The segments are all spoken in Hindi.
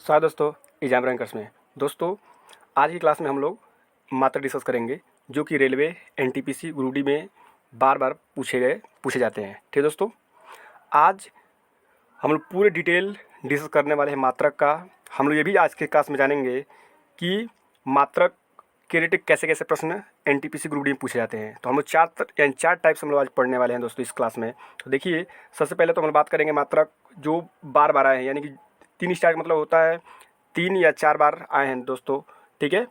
स्वागत दोस्तों एग्जाम रैंकर्स में। दोस्तों आज की क्लास में हम लोग मात्रक डिस्कस करेंगे जो कि रेलवे एनटीपीसी ग्रुप डी में बार बार पूछे जाते हैं। ठीक है दोस्तों, आज हम लोग पूरे डिटेल डिस्कस करने वाले हैं मात्रक का। हम लोग ये भी आज के क्लास में जानेंगे कि मात्रक के रिलेटेड कैसे कैसे प्रश्न एनटीपीसी ग्रुप डी में पूछे जाते हैं। तो हम लोग चार टाइप्स हम लोग आज पढ़ने वाले हैं दोस्तों इस क्लास में। तो देखिए, सबसे पहले तो हम लोग बात करेंगे मात्रक जो बार बार आए हैं, यानी कि 3 स्टार का मतलब होता है 3 या 4 बार आए हैं दोस्तों। ठीक है,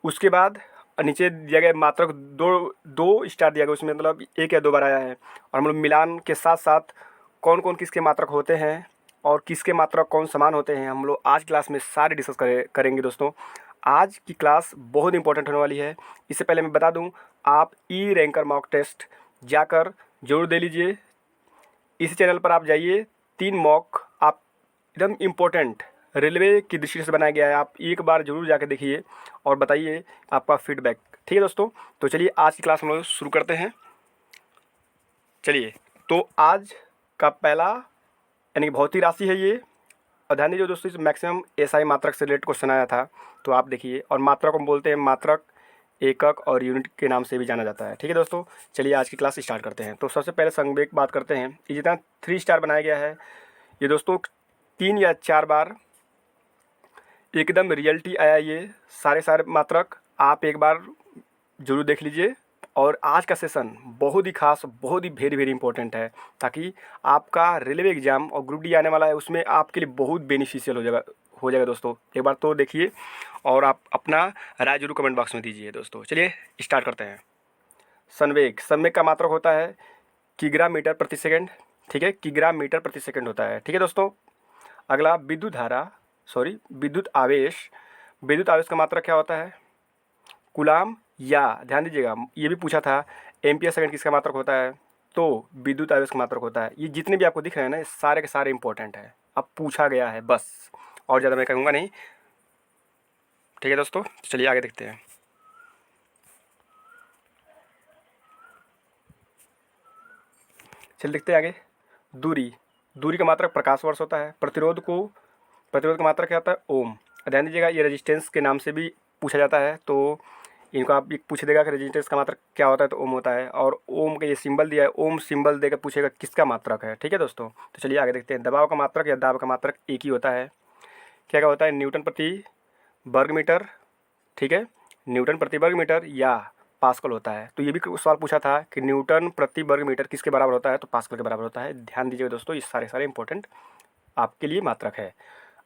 उसके बाद नीचे दिया गया मात्रक दो स्टार दिया गया, उसमें मतलब 1 या 2 बार आया है। और हम लोग मिलान के साथ साथ कौन कौन किसके मात्रक होते हैं और किसके मात्रक कौन समान होते हैं, हम लोग आज क्लास में सारे डिस्कस करेंगे दोस्तों। आज की क्लास बहुत इंपॉर्टेंट होने वाली है। इससे पहले मैं बता दूं, आप ई रैंकर मॉक टेस्ट जाकर जरूर दे लीजिए। इसी चैनल पर आप जाइए, 3 मॉक आप एकदम इम्पोर्टेंट रेलवे की दृष्टि से बनाया गया है, आप एक बार जरूर जाकर देखिए और बताइए आपका फीडबैक। ठीक है दोस्तों, तो चलिए आज की क्लास हम लोग शुरू करते हैं। चलिए, तो आज का पहला यानी कि भौतिक राशि है ये। और ध्यान दीजिए दोस्तों, इस मैक्सिमम एसआई मात्रक से रिलेटेड क्वेश्चन आया था, तो आप देखिए। और मात्रक को हम बोलते हैं मात्रक, एकक और यूनिट के नाम से भी जाना जाता है। ठीक है दोस्तों, चलिए आज की क्लास स्टार्ट करते हैं। तो सबसे पहले संवेग बात करते हैं। ये जितना 3 स्टार बनाया गया है, ये दोस्तों 3 या 4 बार एकदम रियलिटी आया। ये सारे मात्रक आप एक बार जरूर देख लीजिए। और आज का सेशन बहुत ही खास, बहुत ही वेरी वेरी इंपॉर्टेंट है, ताकि आपका रेलवे एग्जाम और ग्रुप डी आने वाला है उसमें आपके लिए बहुत बेनिफिशियल हो जाएगा दोस्तों। एक बार तो देखिए और आप अपना राय जरूर कमेंट बॉक्स में दीजिए दोस्तों। चलिए स्टार्ट करते हैं। संवेग का मात्रक होता है किग्रा मीटर प्रति सेकेंड। ठीक है, किग्रा मीटर प्रति सेकेंड होता है। ठीक है दोस्तों, अगला विद्युत आवेश। विद्युत आवेश का मात्रक क्या होता है? कूलाम, या ध्यान दीजिएगा ये भी पूछा था एम्पियर सेकंड किसका मात्रक होता है, तो विद्युत आवेश का मात्रक होता है। ये जितने भी आपको दिख रहे हैं ना, ये सारे के सारे इंपॉर्टेंट है, अब पूछा गया है बस, और ज़्यादा मैं कहूँगा नहीं। ठीक है दोस्तों, चलिए आगे देखते हैं। चलिए देखते हैं आगे। दूरी का मात्रक प्रकाश वर्ष होता है। प्रतिरोध का मात्रक क्या होता है? ओम। ध्यान दीजिएगा, ये रेजिस्टेंस के नाम से भी पूछा जाता है, तो इनको आप पूछ देगा कि रेजिस्टेंस का मात्रक क्या होता है, तो ओम होता है। और ओम का ये सिंबल दिया है, ओम सिंबल देकर पूछेगा किसका मात्रक है। ठीक है दोस्तों, तो चलिए आगे देखते हैं। दबाव का मात्रक या दाब का मात्रक एक ही होता है। क्या क्या होता है? न्यूटन प्रति वर्ग मीटर। ठीक है, न्यूटन प्रति वर्ग मीटर या पास्कल होता है। तो ये भी सवाल पूछा था कि न्यूटन प्रति वर्ग मीटर किसके बराबर होता है, तो पास्कल के बराबर होता है। ध्यान दीजिएगा दोस्तों, ये सारे इंपॉर्टेंट आपके लिए मात्रक है।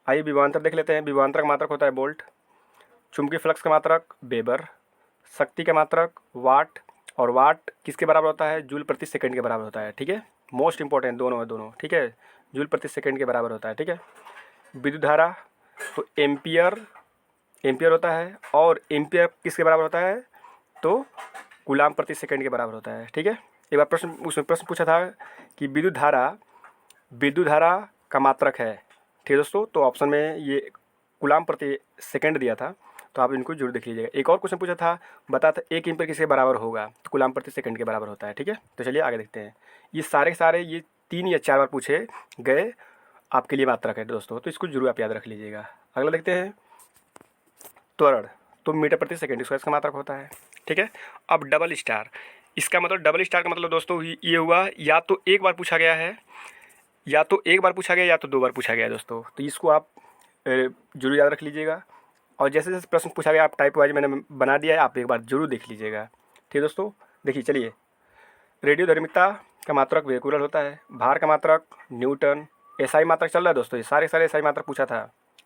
आइए विभवांतर देख लेते हैं। विभवांतर का मात्रक होता है वोल्ट। चुंबकीय फ्लक्स का मात्रक वेबर। शक्ति का मात्रक वाट। और वाट किसके बराबर होता है? जूल प्रति सेकंड के बराबर होता है। ठीक है, मोस्ट इंपॉर्टेंट दोनों है दोनों। ठीक है, जूल प्रति सेकंड के बराबर होता है। ठीक है, विद्युत धारा तो एम्पियर होता है। और एम्पियर किसके बराबर होता है? तो कूलाम प्रति सेकंड के बराबर होता है। ठीक है, एक बार उसमें प्रश्न पूछा था कि विद्युत धारा का मात्रक है। ठीक है दोस्तों, तो ऑप्शन में ये कूलाम प्रति सेकंड दिया था, तो आप इनको जरूर देख लीजिएगा। एक और क्वेश्चन पूछा था, बता था 1 एम्पियर किसके बराबर होगा, तो कूलाम प्रति सेकंड के बराबर होता है। ठीक है, तो चलिए आगे देखते हैं। ये सारे ये 3 या 4 बार पूछे गए आपके लिए मात्रक है दोस्तों, तो इसको जरूर आप याद रख लीजिएगा। अगला देखते हैं, त्वरण तो मीटर प्रति सेकंड इसका मात्रक होता है। ठीक है, अब डबल स्टार, इसका मतलब डबल स्टार का मतलब दोस्तों ये हुआ या तो एक बार पूछा गया है, या तो 1 बार पूछा गया, या तो 2 बार पूछा गया है दोस्तों। तो इसको आप जरूर याद रख लीजिएगा। और जैसे जैसे प्रश्न पूछा गया आप टाइप वाइज मैंने बना दिया है, आप एक बार जरूर देख लीजिएगा। ठीक है दोस्तों, देखिए चलिए। रेडियोधर्मिता का मात्रक वेकुलर होता है। भार का मात्रक न्यूटन। एसआई मात्रक चल रहा है दोस्तों, ये सारे एसआई मात्रक पूछा था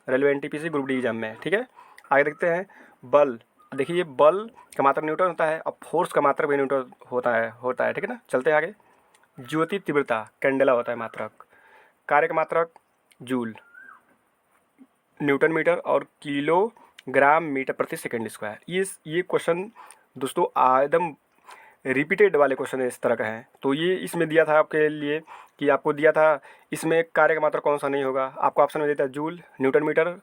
railway NTPC group D exam में। ठीक है, आगे देखते हैं। बल, देखिए ये बल का मात्रक न्यूटन होता है, और फोर्स का मात्रक भी न्यूटन होता है। ठीक है ना, चलते हैं आगे। ज्योति तीव्रता कैंडेला होता है मात्रक। कार्य का मात्रक जूल, न्यूटन मीटर और किलोग्राम मीटर प्रति सेकंड स्क्वायर। ये क्वेश्चन दोस्तों एकदम रिपीटेड वाले क्वेश्चन इस तरह का है। तो ये इसमें दिया था आपके लिए कि आपको दिया था इसमें कार्य का मात्रक कौन सा नहीं होगा, आपको ऑप्शन में देता है जूल, न्यूटन मीटर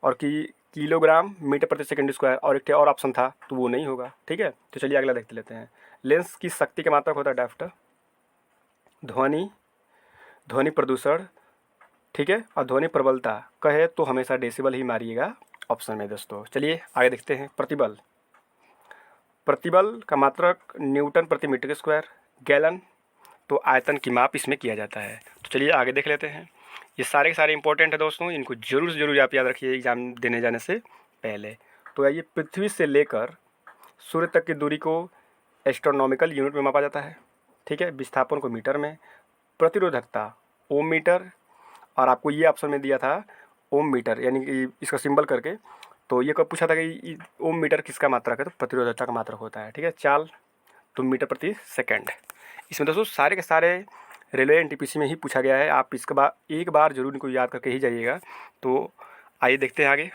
और किलोग्राम मीटर प्रति सेकंड स्क्वायर, और एक और ऑप्शन था तो वो नहीं होगा। ठीक है, तो चलिए अगला देखते लेते हैं। लेंस की शक्ति का मात्रक होता है डाफ्ट। ध्वनि प्रदूषण ठीक है। और ध्वनि प्रबलता कहे तो हमेशा डेसिबल ही मारिएगा ऑप्शन में दोस्तों। चलिए आगे देखते हैं। प्रतिबल, प्रतिबल का मात्रक न्यूटन प्रति मीटर स्क्वायर, गैलन, तो आयतन की माप इसमें किया जाता है। तो चलिए आगे देख लेते हैं। ये सारे के सारे इंपॉर्टेंट है दोस्तों, इनको जरूर से जरूर आप याद रखिए एग्जाम देने जाने से पहले। तो ये पृथ्वी से लेकर सूर्य तक की दूरी को एस्ट्रोनॉमिकल यूनिट में मापा जाता है, ठीक है। विस्थापन को मीटर में, प्रतिरोधकता ओम मीटर, और आपको ये ऑप्शन में दिया था ओम मीटर, यानी कि इसका सिंबल करके। तो ये कब पूछा था कि ओम मीटर किसका मात्रक है, तो प्रतिरोधकता का मात्रक होता है, ठीक है। चाल तो मीटर प्रति सेकंड। इसमें दोस्तों सारे के सारे रेलवे एनटीपीसी में ही पूछा गया है, आप इसके बाद एक बार जरूर इनको याद करके ही जाइएगा। तो आइए देखते हैं आगे,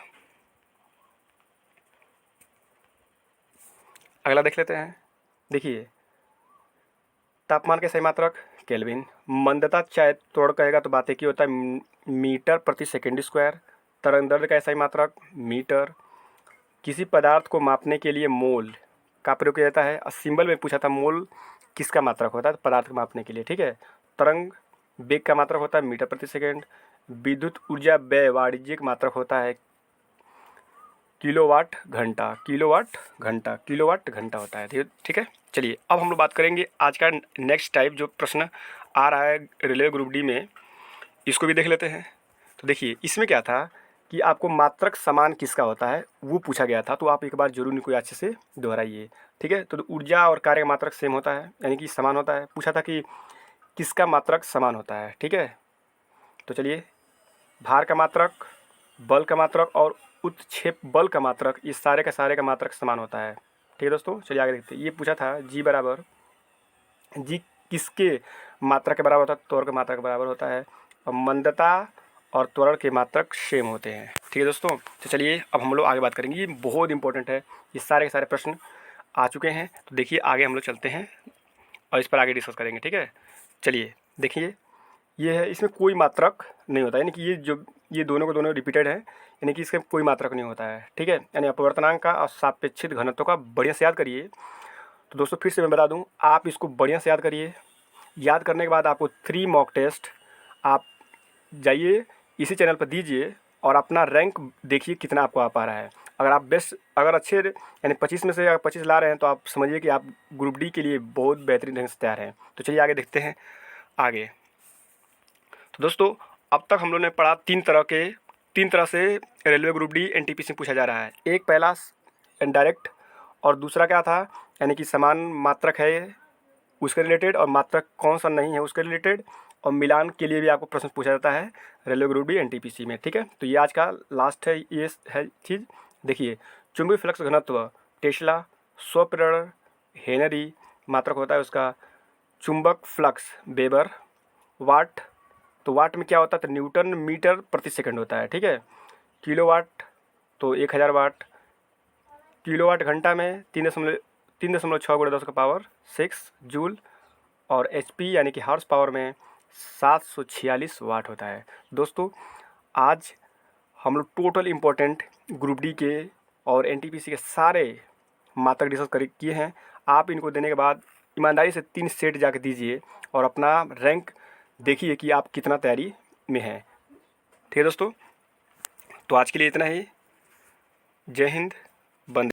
अगला देख लेते हैं। देखिए तापमान के सही मात्रक केल्विन, मंदता चाहे तोड़ कहेगा तो बात एक ही होता है मीटर प्रति सेकंड स्क्वायर, तरंग दैर्ध्य का सही मात्रक मीटर, किसी पदार्थ को मापने के लिए मोल का प्रयोग किया जाता है। और सिंबल में पूछा था मोल किसका मात्रक होता है, तो पदार्थ को मापने के लिए, ठीक है। तरंग वेग का मात्रक होता है मीटर प्रति सेकंड, विद्युत ऊर्जा व्यय वाणिज्यिक मात्रक होता है किलोवाट घंटा, किलोवाट घंटा, किलोवाट घंटा होता है, ठीक है। चलिए अब हम लोग बात करेंगे आज का नेक्स्ट टाइप जो प्रश्न आ रहा है रेलवे ग्रुप डी में, इसको भी देख लेते हैं। तो देखिए इसमें क्या था कि आपको मात्रक समान किसका होता है वो पूछा गया था, तो आप एक बार जरूर इनको अच्छे से दोहराइए, ठीक है। तो ऊर्जा और कार्य का मात्रक सेम होता है, यानी कि समान होता है। पूछा था कि किसका मात्रक समान होता है, ठीक है। तो चलिए भार का मात्रक, बल का मात्रक और उत्क्षेप बल का मात्रक, ये सारे का मात्रक समान होता है, ठीक है दोस्तों। चलिए आगे देखते हैं। ये पूछा था जी बराबर, जी किसके मात्रा के बराबर होता है, त्वरण के मात्रा के बराबर होता है, और मंदता और त्वरण के मात्रक सेम होते हैं, ठीक है दोस्तों। तो चलिए अब हम लोग आगे बात करेंगे, ये बहुत इंपॉर्टेंट है, ये सारे के सारे प्रश्न आ चुके हैं। तो देखिए आगे हम लोग चलते हैं और इस पर आगे डिस्कस करेंगे, ठीक है। चलिए देखिए ये है, इसमें कोई मात्रक नहीं होता, यानी कि ये दोनों को दोनों रिपीटेड है, यानी कि इसका कोई मात्रक नहीं होता है, ठीक है। यानी अपवर्तनांक का और सापेक्षिक घनत्व का बढ़िया से याद करिए। तो दोस्तों फिर से मैं बता दूं, आप इसको बढ़िया से याद करिए। याद करने के बाद आपको 3 मॉक टेस्ट आप जाइए इसी चैनल पर दीजिए और अपना रैंक देखिए कितना आपको आ पा रहा है। अगर आप अगर अच्छे यानी 25 में से अगर 25 ला रहे हैं तो आप समझिए कि आप ग्रुप डी के लिए बहुत बेहतरीन ढंग से तैयार हैं। तो चलिए आगे देखते हैं आगे। तो दोस्तों अब तक हम लोगों ने पढ़ा तीन तरह से रेलवे ग्रुप डी एनटीपीसी पूछा जा रहा है। एक पहला इनडायरेक्ट, और दूसरा क्या था, यानी कि समान मात्रक है उसके रिलेटेड और मात्रक कौन सा नहीं है उसके रिलेटेड, और मिलान के लिए भी आपको प्रश्न पूछा जाता है रेलवे ग्रुप डी एनटीपीसी में, ठीक है। तो ये आज का लास्ट है, ये है चीज़। देखिए चुंबकीय फ्लक्स घनत्व टेस्ला, स्वप्रेरण हेनरी, मात्रक होता है उसका चुंबक फ्लक्स वेबर, वाट, तो वाट में क्या होता है, तो न्यूटन मीटर प्रति सेकंड होता है, ठीक है। किलोवाट तो 1000 वाट, किलोवाट घंटा में 3.6 × 10⁻6 जूल, और एचपी यानी कि हॉर्स पावर में 746 वाट होता है। दोस्तों आज हम लोग टोटल इम्पोर्टेंट ग्रुप डी के और एनटीपीसी के सारे मात्रक डिस्कस किए हैं। आप इनको देने के बाद ईमानदारी से 3 सेट जाकर दीजिए और अपना रैंक देखिए कि आप कितना तैयारी में हैं, ठीक है दोस्तों। तो आज के लिए इतना ही। जय हिंद, वंदे।